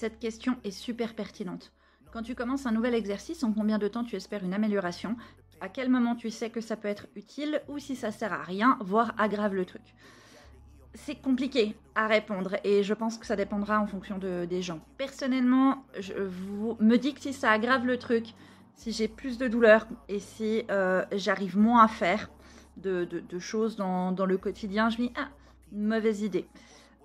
Cette question est super pertinente. Quand tu commences un nouvel exercice, en combien de temps tu espères une amélioration? À quel moment tu sais que ça peut être utile ou si ça sert à rien, voire aggrave le truc? C'est compliqué à répondre et je pense que ça dépendra en fonction des gens. Personnellement, me dis que si ça aggrave le truc, si j'ai plus de douleur et si j'arrive moins à faire de choses dans le quotidien, je me dis, ah, mauvaise idée.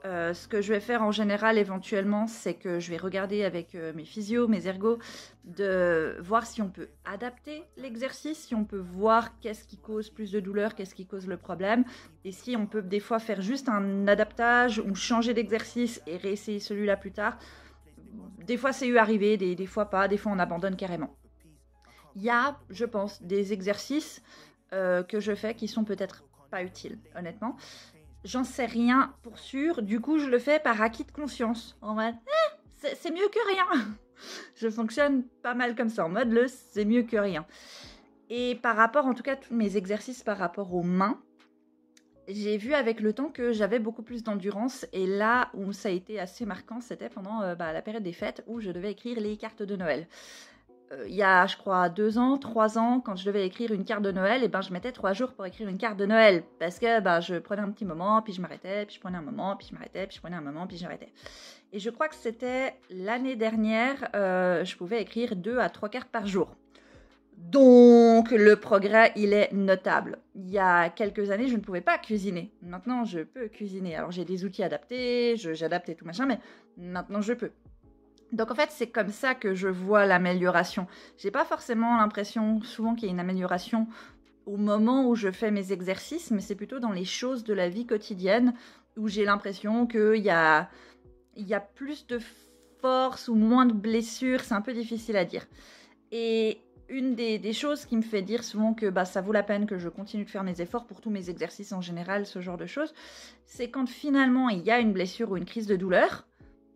Ce que je vais faire en général éventuellement, c'est que je vais regarder avec mes physios, mes ergos, de voir si on peut adapter l'exercice, si on peut voir qu'est-ce qui cause plus de douleur, qu'est-ce qui cause le problème, et si on peut des fois faire juste un adaptage ou changer d'exercice et réessayer celui-là plus tard. Des fois c'est eu arrivé, des fois pas, des fois on abandonne carrément. Il y a, je pense, des exercices que je fais qui sont peut-être pas utiles, honnêtement. J'en sais rien pour sûr, du coup je le fais par acquis de conscience, en mode c'est mieux que rien. Je fonctionne pas mal comme ça, en mode c'est mieux que rien. Et par rapport, en tout cas tous mes exercices par rapport aux mains, j'ai vu avec le temps que j'avais beaucoup plus d'endurance, et là où ça a été assez marquant, c'était pendant la période des fêtes où je devais écrire les cartes de Noël. Il y a, je crois, 2 ans, 3 ans, quand je devais écrire une carte de Noël, et je mettais 3 jours pour écrire une carte de Noël. Parce que je prenais un petit moment, puis je m'arrêtais, puis je prenais un moment, puis je m'arrêtais, puis je prenais un moment, puis j'arrêtais. Et je crois que c'était l'année dernière, je pouvais écrire 2 à 3 cartes par jour. Donc, le progrès, il est notable. Il y a quelques années, je ne pouvais pas cuisiner. Maintenant, je peux cuisiner. Alors, j'ai des outils adaptés, j'adapte et tout machin, mais maintenant, je peux. Donc en fait, c'est comme ça que je vois l'amélioration. J'ai pas forcément l'impression souvent qu'il y a une amélioration au moment où je fais mes exercices, mais c'est plutôt dans les choses de la vie quotidienne où j'ai l'impression qu'il y a plus de force ou moins de blessures. C'est un peu difficile à dire. Et une des choses qui me fait dire souvent que ça vaut la peine que je continue de faire mes efforts pour tous mes exercices en général, ce genre de choses, c'est quand finalement il y a une blessure ou une crise de douleur,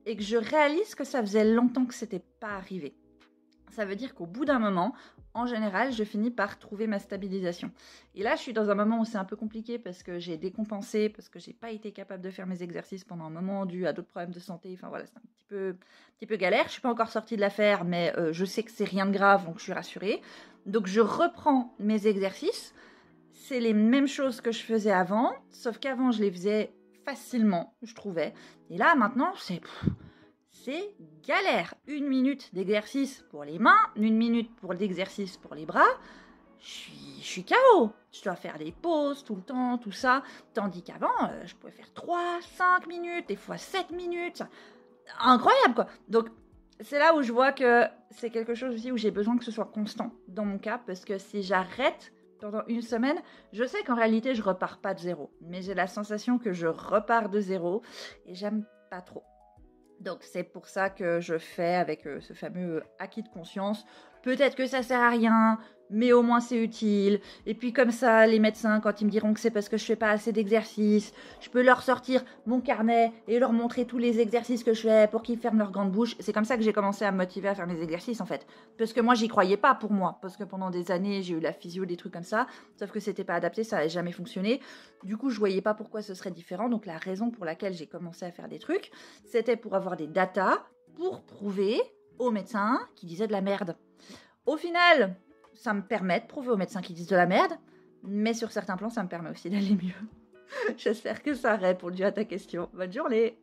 et que je réalise que ça faisait longtemps que c'était pas arrivé. Ça veut dire qu'au bout d'un moment, en général, je finis par trouver ma stabilisation. Et là, je suis dans un moment où c'est un peu compliqué parce que j'ai décompensé, parce que j'ai pas été capable de faire mes exercices pendant un moment dû à d'autres problèmes de santé. Enfin voilà, c'est un petit peu galère. Je suis pas encore sortie de l'affaire, mais je sais que c'est rien de grave, donc je suis rassurée. Donc je reprends mes exercices. C'est les mêmes choses que je faisais avant, sauf qu'avant, je les faisais facilement, je trouvais. Et là, maintenant, c'est galère. 1 minute d'exercice pour les mains, 1 minute pour l'exercice pour les bras. Je suis KO. Je dois faire des pauses tout le temps, tout ça. Tandis qu'avant, je pouvais faire 3, 5 minutes, des fois 7 minutes. Incroyable, quoi. Donc, c'est là où je vois que c'est quelque chose aussi où j'ai besoin que ce soit constant dans mon cas, parce que si j'arrête pendant 1 semaine, je sais qu'en réalité, je repars pas de zéro. Mais j'ai la sensation que je repars de zéro et j'aime pas trop. Donc, c'est pour ça que je fais avec ce fameux acquis de conscience. Peut-être que ça sert à rien, mais au moins c'est utile. Et puis comme ça, les médecins, quand ils me diront que c'est parce que je fais pas assez d'exercices, je peux leur sortir mon carnet et leur montrer tous les exercices que je fais pour qu'ils ferment leur grande bouche. C'est comme ça que j'ai commencé à me motiver à faire mes exercices en fait. Parce que moi, j'y croyais pas pour moi. Parce que pendant des années, j'ai eu la physio, des trucs comme ça. Sauf que c'était pas adapté, ça n'avait jamais fonctionné. Du coup, je voyais pas pourquoi ce serait différent. Donc la raison pour laquelle j'ai commencé à faire des trucs, c'était pour avoir des datas, pour prouver aux médecins qui disaient de la merde. Au final, ça me permet de prouver aux médecins qui disent de la merde, mais sur certains plans, ça me permet aussi d'aller mieux. J'espère que ça a répondu à ta question. Bonne journée!